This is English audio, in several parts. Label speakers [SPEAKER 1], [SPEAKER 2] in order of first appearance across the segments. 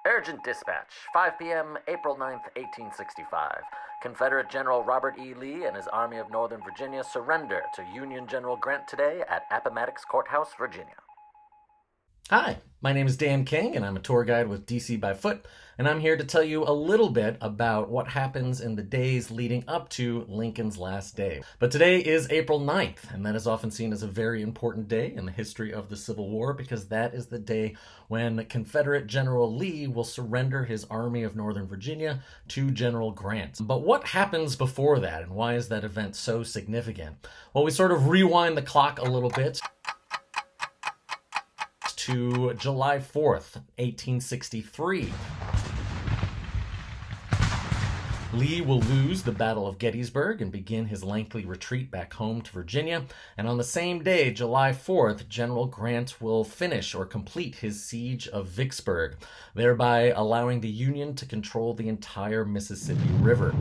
[SPEAKER 1] Urgent dispatch, 5 p.m., April 9th, 1865. Confederate General Robert E. Lee and his Army of Northern Virginia surrender to Union General Grant today at Appomattox Courthouse, Virginia.
[SPEAKER 2] Hi, my name is Dan King, and I'm a tour guide with DC by Foot, and I'm here to tell you a little bit about what happens in the days leading up to Lincoln's last day. But today is April 9th, and that is often seen as a very important day in the history of the Civil War because that is the day when Confederate General Lee will surrender his Army of Northern Virginia to General Grant. But what happens before that, and why is that event so significant? Well, we sort of rewind the clock a little bit to July 4th, 1863. Lee will lose the Battle of Gettysburg and begin his lengthy retreat back home to Virginia. And on the same day, July 4th, General Grant will finish or complete his siege of Vicksburg, thereby allowing the Union to control the entire Mississippi River.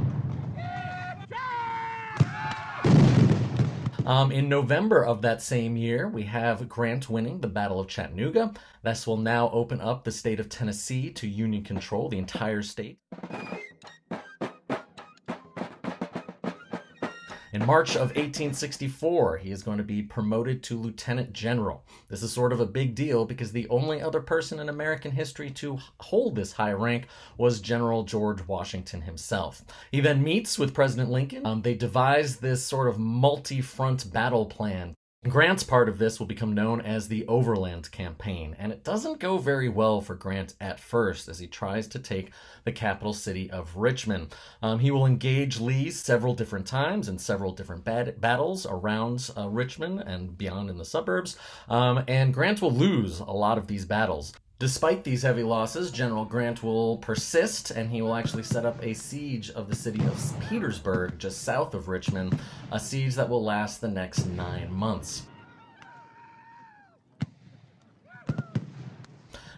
[SPEAKER 2] In November of that same year, we have Grant winning the Battle of Chattanooga. This will now open up the state of Tennessee to Union control, the entire state. In March of 1864, he is going to be promoted to lieutenant general. This is sort of a big deal because the only other person in American history to hold this high rank was General George Washington himself. He then meets with President Lincoln. They devise this sort of multi-front battle plan. Grant's part of this will become known as the Overland Campaign, and it doesn't go very well for Grant at first as he tries to take the capital city of Richmond. He will engage Lee several different times in several different battles around Richmond and beyond in the suburbs, and Grant will lose a lot of these battles. Despite these heavy losses, General Grant will persist, and he will actually set up a siege of the city of Petersburg, just south of Richmond, a siege that will last the next 9 months.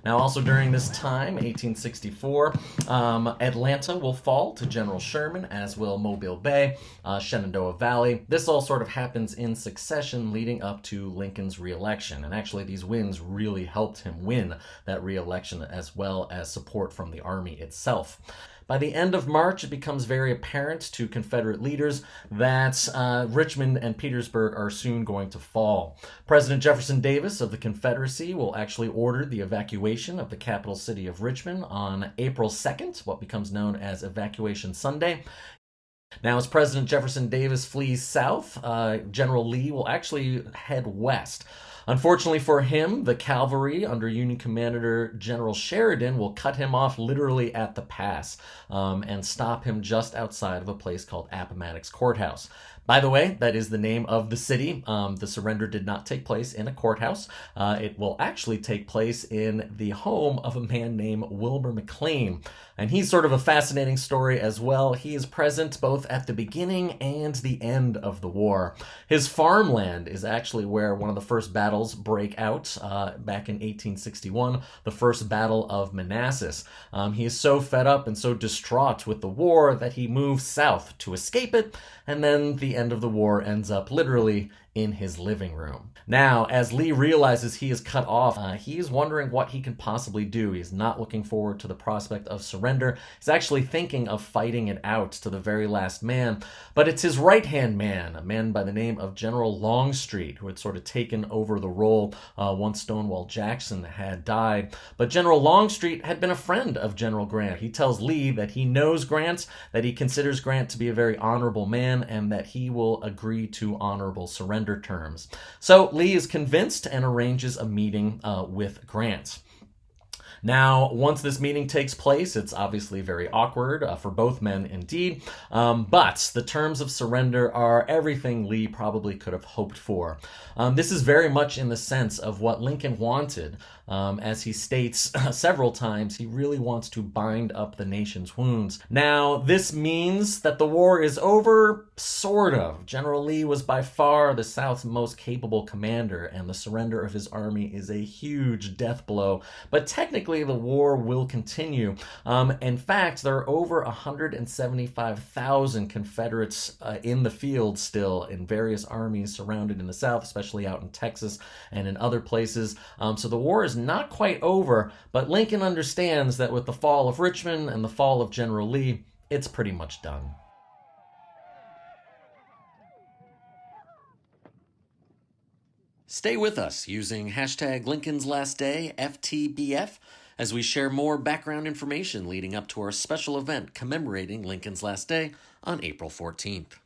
[SPEAKER 2] Now, also during this time, 1864, Atlanta will fall to General Sherman, as will Mobile Bay, Shenandoah Valley. This all sort of happens in succession leading up to Lincoln's re-election. And actually, these wins really helped him win that re-election, as well as support from the Army itself. By the end of March, it becomes very apparent to Confederate leaders that Richmond and Petersburg are soon going to fall. President Jefferson Davis of the Confederacy will actually order the evacuation of the capital city of Richmond on April 2nd, what becomes known as Evacuation Sunday. Now, as President Jefferson Davis flees south, General Lee will actually head west. Unfortunately for him, the cavalry under Union Commander General Sheridan will cut him off literally at the pass and stop him just outside of a place called Appomattox Courthouse. By the way, that is the name of the city. The surrender did not take place in a courthouse. It will actually take place in the home of a man named Wilbur McLean. And he's sort of a fascinating story as well. He is present both at the beginning and the end of the war. His farmland is actually where one of the first battles break out back in 1861, the first Battle of Manassas. He is so fed up and so distraught with the war that he moves south to escape it, and then the end of the war ends up literally in his living room. Now, as Lee realizes he is cut off, he is wondering what he can possibly do. He's not looking forward to the prospect of surrender. He's actually thinking of fighting it out to the very last man. But it's his right-hand man, a man by the name of General Longstreet, who had sort of taken over the role once Stonewall Jackson had died. But General Longstreet had been a friend of General Grant. He tells Lee that he knows Grant, that he considers Grant to be a very honorable man, and that he will agree to honorable surrender terms. So Lee is convinced and arranges a meeting with Grant. Now, once this meeting takes place, it's obviously very awkward for both men indeed, but the terms of surrender are everything Lee probably could have hoped for. This is very much in the sense of what Lincoln wanted. As he states several times, he really wants to bind up the nation's wounds. Now, this means that the war is over, sort of. General Lee was by far the South's most capable commander, and the surrender of his army is a huge death blow. But technically, likely the war will continue. In fact, there are over 175,000 Confederates in the field still in various armies surrounded in the South, especially out in Texas and in other places. So the war is not quite over, but Lincoln understands that with the fall of Richmond and the fall of General Lee, it's pretty much done. Stay with us using hashtag Lincoln's Last Day, FTBF, as we share more background information leading up to our special event commemorating Lincoln's last day on April 14th.